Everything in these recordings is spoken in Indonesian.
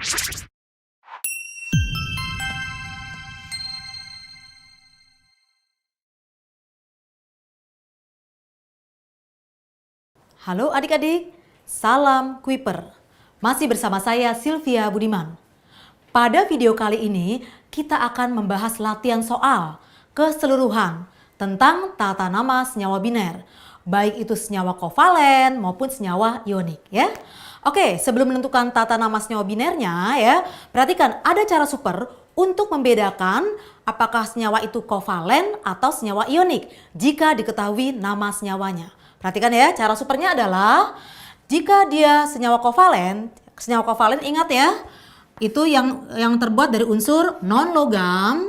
Halo adik-adik, salam Kuiper. Masih bersama saya Sylvia Budiman. Pada video kali ini kita akan membahas latihan soal keseluruhan tentang tata nama senyawa biner, baik itu senyawa kovalen maupun senyawa ionik ya. Oke, sebelum menentukan tata nama senyawa binernya ya, perhatikan ada cara super untuk membedakan apakah senyawa itu kovalen atau senyawa ionik jika diketahui nama senyawanya. Perhatikan ya, cara supernya adalah jika dia senyawa kovalen ingat ya, itu yang terbuat dari unsur non-logam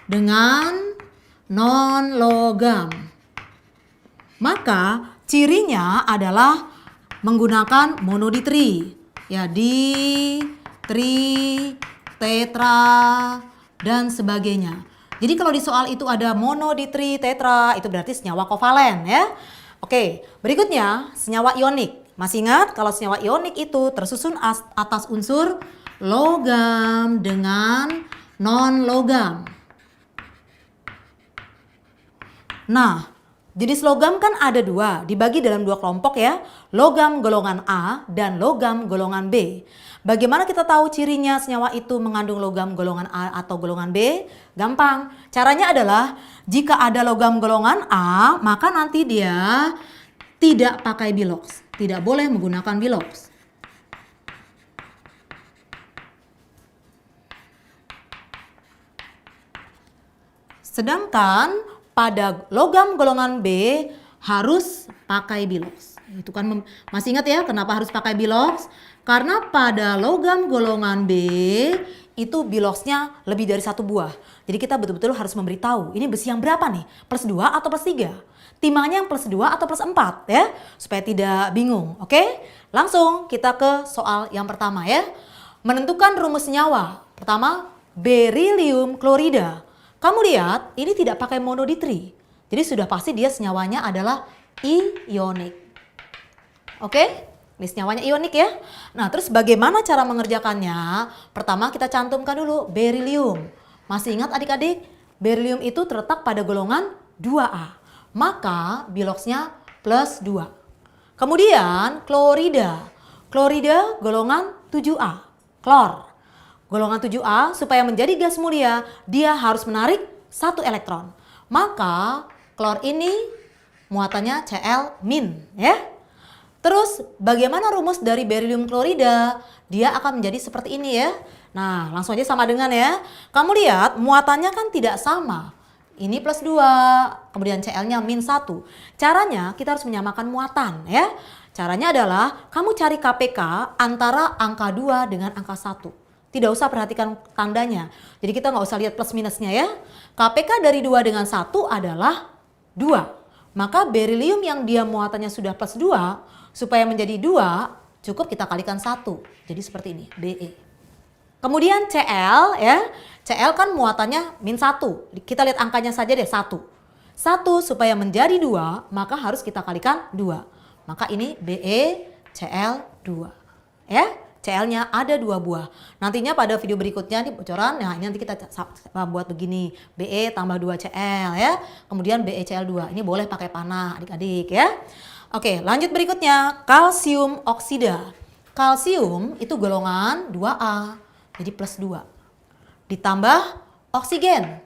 dengan non-logam. Maka cirinya adalah menggunakan monoditri, ya ditri, tetra, dan sebagainya. Jadi kalau di soal itu ada mono, ditri, tetra, itu berarti senyawa kovalen ya. Oke, berikutnya senyawa ionik. Masih ingat kalau senyawa ionik itu tersusun atas unsur logam dengan non-logam. Nah, jenis logam kan ada dua, dibagi dalam dua kelompok ya. Logam golongan A dan logam golongan B. Bagaimana kita tahu cirinya senyawa itu mengandung logam golongan A atau golongan B? Gampang. Caranya adalah jika ada logam golongan A, maka nanti dia tidak pakai bilox. Tidak boleh menggunakan bilox. Sedangkan pada logam golongan B harus pakai bilox. Itu kan masih ingat ya kenapa harus pakai bilox? Karena pada logam golongan B itu biloxnya lebih dari satu buah. Jadi kita betul-betul harus memberitahu ini besi yang berapa nih? Plus 2 atau plus 3? Timangnya yang plus 2 atau plus 4 ya? Supaya tidak bingung, oke? Langsung kita ke soal yang pertama ya. Menentukan rumus senyawa. Pertama, berilium klorida. Kamu lihat ini tidak pakai monoditri. Jadi sudah pasti dia senyawanya adalah ionik. Oke? Ini senyawanya ionik ya. Nah, terus bagaimana cara mengerjakannya? Pertama kita cantumkan dulu berilium. Masih ingat adik-adik? Berilium itu terletak pada golongan 2A. Maka biloxnya plus 2. Kemudian klorida. Klorida golongan 7A. Klor. Golongan 7A supaya menjadi gas mulia dia harus menarik 1 elektron. Maka klor ini muatannya Cl- ya. Terus bagaimana rumus dari berilium klorida? Dia akan menjadi seperti ini ya. Nah langsung aja sama dengan ya. Kamu lihat muatannya kan tidak sama. Ini plus 2, kemudian Cl-nya -1. Caranya kita harus menyamakan muatan ya. Caranya adalah kamu cari KPK antara angka 2 dengan angka 1. Tidak usah perhatikan tandanya. Jadi kita nggak usah lihat plus minusnya ya. KPK dari 2 dengan 1 adalah 2. Maka berilium yang dia muatannya sudah plus 2, supaya menjadi 2, cukup kita kalikan 1. Jadi seperti ini, Be. Kemudian Cl ya. Cl kan muatannya -1. Kita lihat angkanya saja deh, 1. 1 supaya menjadi 2, maka harus kita kalikan 2. Maka ini BeCl2. Ya. Cl-nya ada 2 buah. Nantinya pada video berikutnya nih bocoran, nah ini nanti kita buat begini. Be tambah 2Cl ya. Kemudian BeCl2. Ini boleh pakai panah adik-adik ya. Oke, lanjut berikutnya. Kalsium oksida. Kalsium itu golongan 2A. Jadi plus 2. Ditambah oksigen.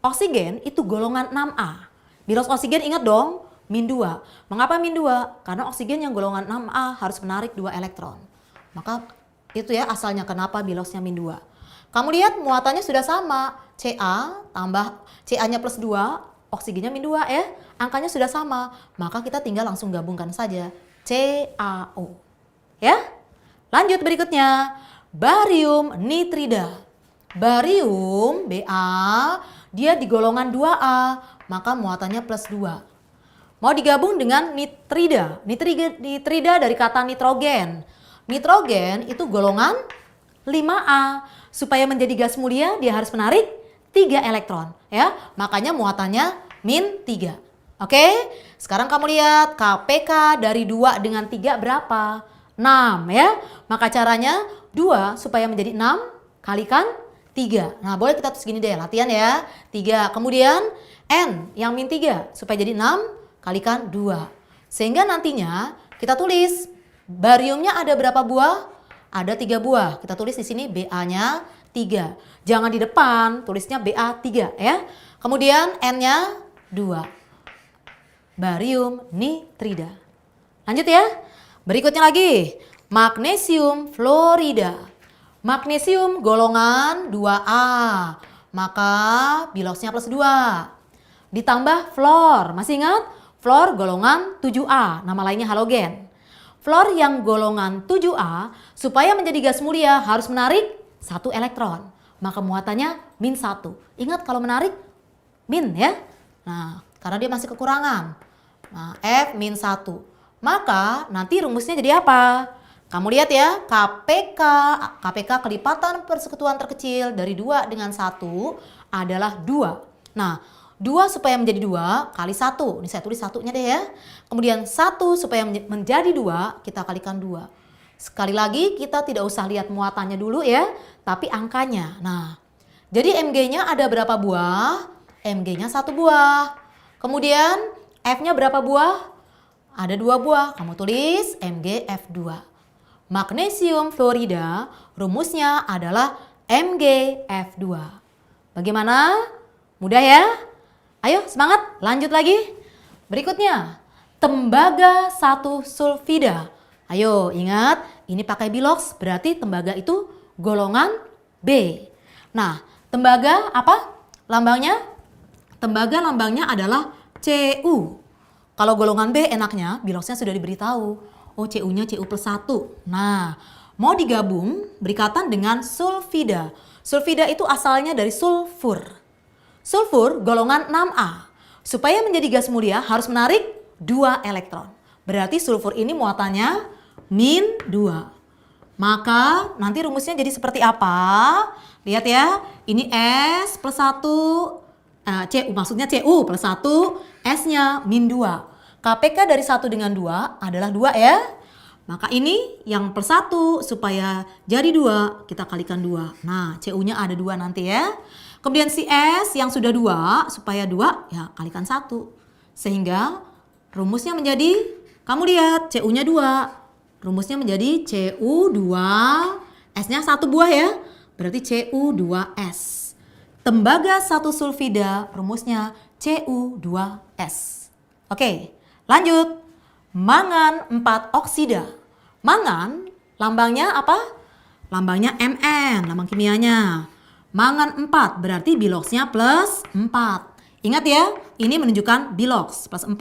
Oksigen itu golongan 6A. Bilox oksigen ingat dong, -2. Mengapa -2? Karena oksigen yang golongan 6A harus menarik 2 elektron. Maka itu ya asalnya kenapa biloxnya -2. Kamu lihat muatannya sudah sama. Ca tambah Ca-nya plus 2, oksigennya -2 ya. Angkanya sudah sama. Maka kita tinggal langsung gabungkan saja. CaO. Ya. Lanjut berikutnya. Barium nitrida. Barium Ba dia di golongan 2A. Maka muatannya plus 2. Mau digabung dengan nitrida. Nitrida dari kata nitrogen. Nitrogen itu golongan 5A. Supaya menjadi gas mulia dia harus menarik 3 elektron ya. Makanya muatannya -3. Oke? Sekarang kamu lihat KPK dari 2 dengan 3 berapa? 6 ya. Maka caranya 2 supaya menjadi 6 kalikan 3. Nah boleh kita tulis gini deh, latihan ya. 3. Kemudian N yang min 3 supaya jadi 6 kalikan 2. Sehingga nantinya kita tulis bariumnya ada berapa buah? Ada 3 buah. Kita tulis di sini BA-nya 3. Jangan di depan, tulisnya BA 3 ya. Kemudian N-nya 2. Barium nitrida. Lanjut ya. Berikutnya lagi, magnesium fluorida. Magnesium golongan 2A. Maka biloxnya plus 2. Ditambah fluor. Masih ingat? Fluor golongan 7A. Nama lainnya halogen. Fluor yang golongan 7A supaya menjadi gas mulia harus menarik 1 elektron. Maka muatannya min 1. Ingat kalau menarik min ya. Nah, karena dia masih kekurangan. Nah, F min 1. Maka nanti rumusnya jadi apa? Kamu lihat ya, KPK kelipatan persekutuan terkecil dari 2 dengan 1 adalah 2. Nah, 2 supaya menjadi 2 kali 1. Ini saya tulis satunya deh ya. Kemudian 1 supaya menjadi 2 kita kalikan 2. Sekali lagi kita tidak usah lihat muatannya dulu ya, tapi angkanya. Nah, jadi Mg-nya ada berapa buah? Mg-nya 1 buah. Kemudian F-nya berapa buah? Ada 2 buah. Kamu tulis MgF2. Magnesium fluorida rumusnya adalah MgF2. Bagaimana? Mudah ya? Ayo semangat, lanjut lagi. Berikutnya, tembaga 1 sulfida. Ayo ingat, ini pakai bilox, berarti tembaga itu golongan B. Nah, tembaga apa? Lambangnya? Tembaga lambangnya adalah Cu. Kalau golongan B enaknya biloxnya sudah diberitahu. Oh Cu-nya Cu plus 1. Nah, mau digabung berikatan dengan sulfida. Sulfida itu asalnya dari sulfur. Sulfur golongan 6A. Supaya menjadi gas mulia harus menarik 2 elektron. Berarti sulfur ini muatannya min 2. Maka nanti rumusnya jadi seperti apa? Lihat ya, ini S plus 1. Cu maksudnya Cu plus 1, S-nya min 2. KPK dari 1 dengan 2 adalah 2 ya. Maka ini yang plus 1 supaya jadi 2 kita kalikan 2. Nah Cu-nya ada 2 nanti ya. Kemudian si S yang sudah 2 supaya 2 ya kalikan 1. Sehingga rumusnya menjadi, kamu lihat Cu-nya 2. Rumusnya menjadi Cu2, S-nya 1 buah ya. Berarti Cu2S. Tembaga 1 sulfida rumusnya Cu2S. Oke, lanjut. Mangan 4 oksida. Mangan lambangnya apa? Lambangnya Mn, lambang kimianya. Mangan 4 berarti biloxnya plus 4. Ingat ya, ini menunjukkan bilox plus 4.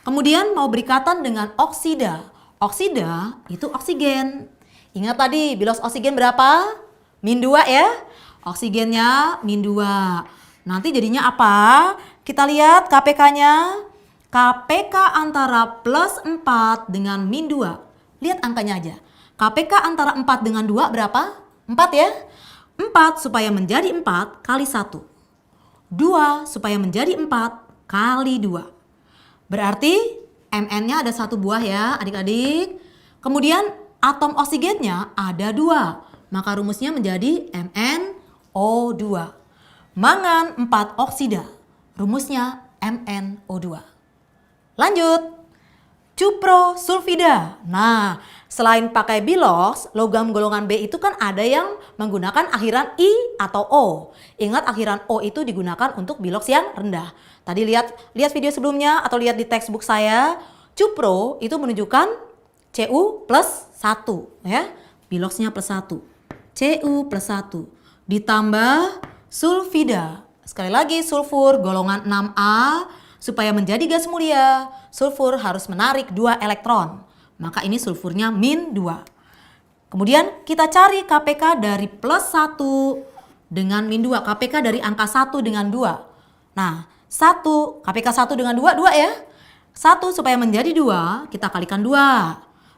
Kemudian mau berikatan dengan oksida. Oksida itu oksigen. Ingat tadi bilox oksigen berapa? Min 2 ya. Oksigennya min 2. Nanti jadinya apa? Kita lihat KPK-nya. KPK antara plus 4 dengan min 2. Lihat angkanya aja. KPK antara 4 dengan 2 berapa? 4 ya. 4 supaya menjadi 4 kali 1. 2 supaya menjadi 4 kali 2. Berarti Mn-nya ada 1 buah ya adik-adik. Kemudian atom oksigennya ada 2. Maka rumusnya menjadi MnO2. Mangan 4 oksida. Rumusnya MnO2. Lanjut. Cupro sulfida. Nah, selain pakai bilox, logam golongan B itu kan ada yang menggunakan akhiran I atau O. Ingat akhiran O itu digunakan untuk bilox yang rendah. Tadi lihat video sebelumnya atau lihat di textbook saya, cupro itu menunjukkan Cu plus 1 ya. Biloxnya plus 1. Cu plus 1 ditambah sulfida. Sekali lagi sulfur golongan 6A. Supaya menjadi gas mulia, sulfur harus menarik 2 elektron. Maka ini sulfurnya min 2. Kemudian kita cari KPK dari plus 1 dengan min 2. KPK dari angka 1 dengan 2. Nah, 1, KPK 1 dengan 2, 2 ya. 1 supaya menjadi 2, kita kalikan 2.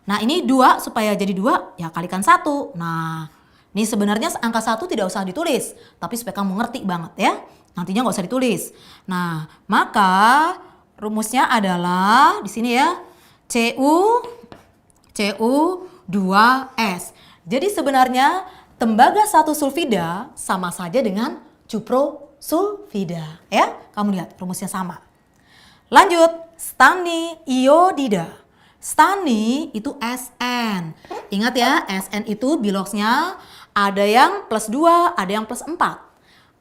Nah, ini 2 supaya jadi 2, ya kalikan 1. Nah, ini sebenarnya angka 1 tidak usah ditulis. Tapi supaya kamu ngerti banget ya. Nantinya nggak usah ditulis. Nah, maka rumusnya adalah di sini ya. Cu2S. Jadi sebenarnya tembaga 1 sulfida sama saja dengan cuprosulfida. Ya, kamu lihat rumusnya sama. Lanjut, stani iodida. Stani itu Sn. Ingat ya, Sn itu biloxnya ada yang plus 2, ada yang plus 4.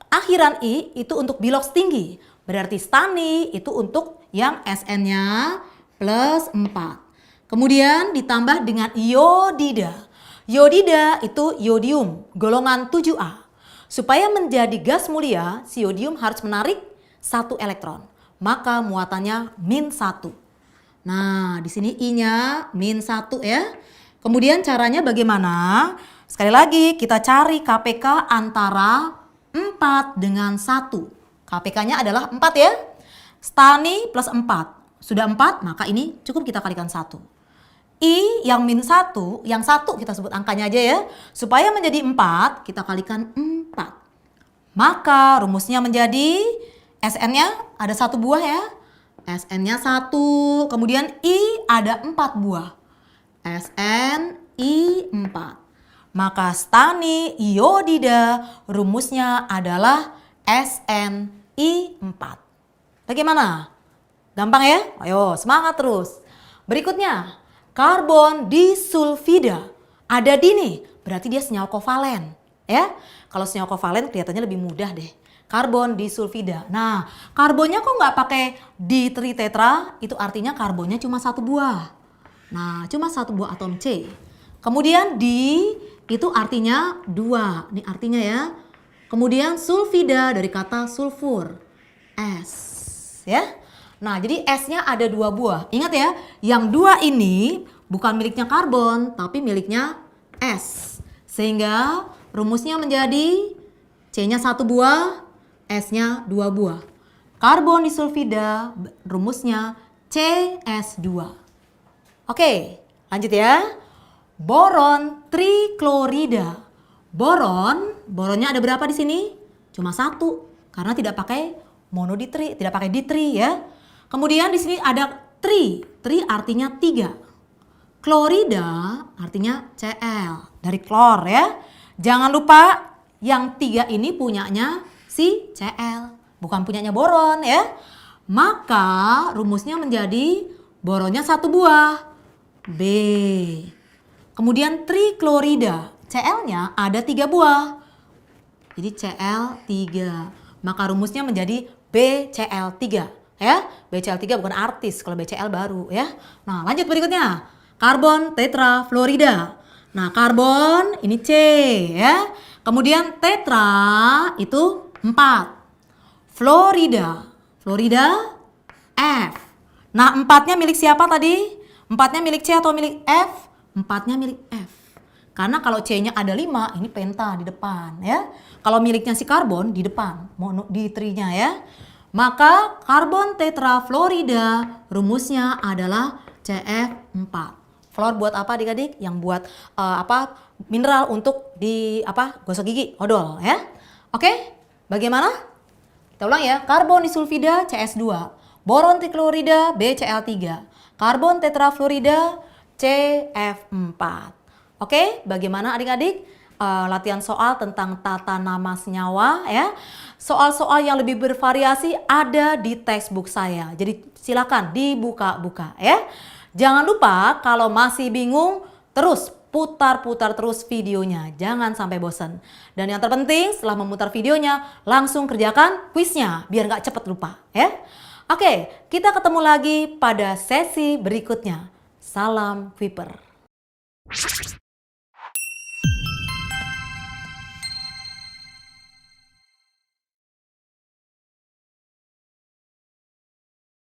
Akhiran I itu untuk bilox tinggi. Berarti stani itu untuk yang Sn-nya plus 4. Kemudian ditambah dengan iodida. Iodida itu iodium, golongan 7A. Supaya menjadi gas mulia, si iodium harus menarik 1 elektron. Maka muatannya -1. Nah, di sini I-nya -1 ya. Kemudian caranya bagaimana? Sekali lagi kita cari KPK antara 4 dengan 1. KPK-nya adalah 4 ya. Stani plus 4. Sudah 4, maka ini cukup kita kalikan 1. I yang -1, yang 1 kita sebut angkanya aja ya. Supaya menjadi 4, kita kalikan 4. Maka rumusnya menjadi Sn-nya ada 1 buah ya. Sn-nya 1, kemudian I ada 4 buah. Sn I 4. Maka stani iodida rumusnya adalah SnI 4. Bagaimana? Gampang ya? Ayo semangat terus. Berikutnya, karbon disulfida. Ada di nih, berarti dia senyawa kovalen. Ya, kalau senyawa kovalen kelihatannya lebih mudah deh. Karbon disulfida. Nah, karbonnya kok nggak pakai di-tritetra? Itu artinya karbonnya cuma 1 buah. Nah, cuma 1 buah atom C. Kemudian di itu artinya 2. Ini artinya ya. Kemudian sulfida dari kata sulfur. S. Ya. Nah, jadi S-nya ada 2 buah. Ingat ya, yang 2 ini bukan miliknya karbon, tapi miliknya S. Sehingga rumusnya menjadi C-nya 1 buah, S-nya 2 buah. Karbon disulfida rumusnya CS2. Oke, lanjut ya. Boron triklorida. Boronnya ada berapa di sini? Cuma 1, karena tidak pakai monoditri, tidak pakai ditri ya. Kemudian di sini ada tri artinya 3. Klorida artinya Cl, dari klor ya. Jangan lupa yang 3 ini punyanya si Cl, bukan punyanya boron ya. Maka rumusnya menjadi boronnya 1 buah, B. Kemudian triklorida, Cl-nya ada 3 buah, jadi Cl3. Maka rumusnya menjadi BCl3 ya. BCl3 bukan artis, kalau BCl baru ya. Nah, lanjut berikutnya. Karbon tetrafluorida. Nah, karbon ini C ya. Kemudian tetra itu 4. Fluorida F. Nah, 4-nya milik siapa tadi? 4-nya milik C atau milik F? 4-nya milik F. Karena kalau C-nya ada 5, ini penta di depan ya. Kalau miliknya si karbon di depan, monoditrinya ya. Maka karbon tetrafluorida rumusnya adalah CF4. Fluor buat apa adik-adik? Yang buat mineral untuk gosok gigi, odol ya. Oke, bagaimana? Kita ulang ya. Karbon disulfida CS2, boron triklorida BCl3, karbon tetrafluorida CF4. Oke, bagaimana adik-adik? Latihan soal tentang tata nama senyawa ya. Soal-soal yang lebih bervariasi ada di textbook saya. Jadi silakan dibuka-buka ya. Jangan lupa kalau masih bingung terus putar-putar terus videonya. Jangan sampai bosan. Dan yang terpenting setelah memutar videonya langsung kerjakan kuisnya biar nggak cepet lupa ya. Oke, kita ketemu lagi pada sesi berikutnya. Salam Viper.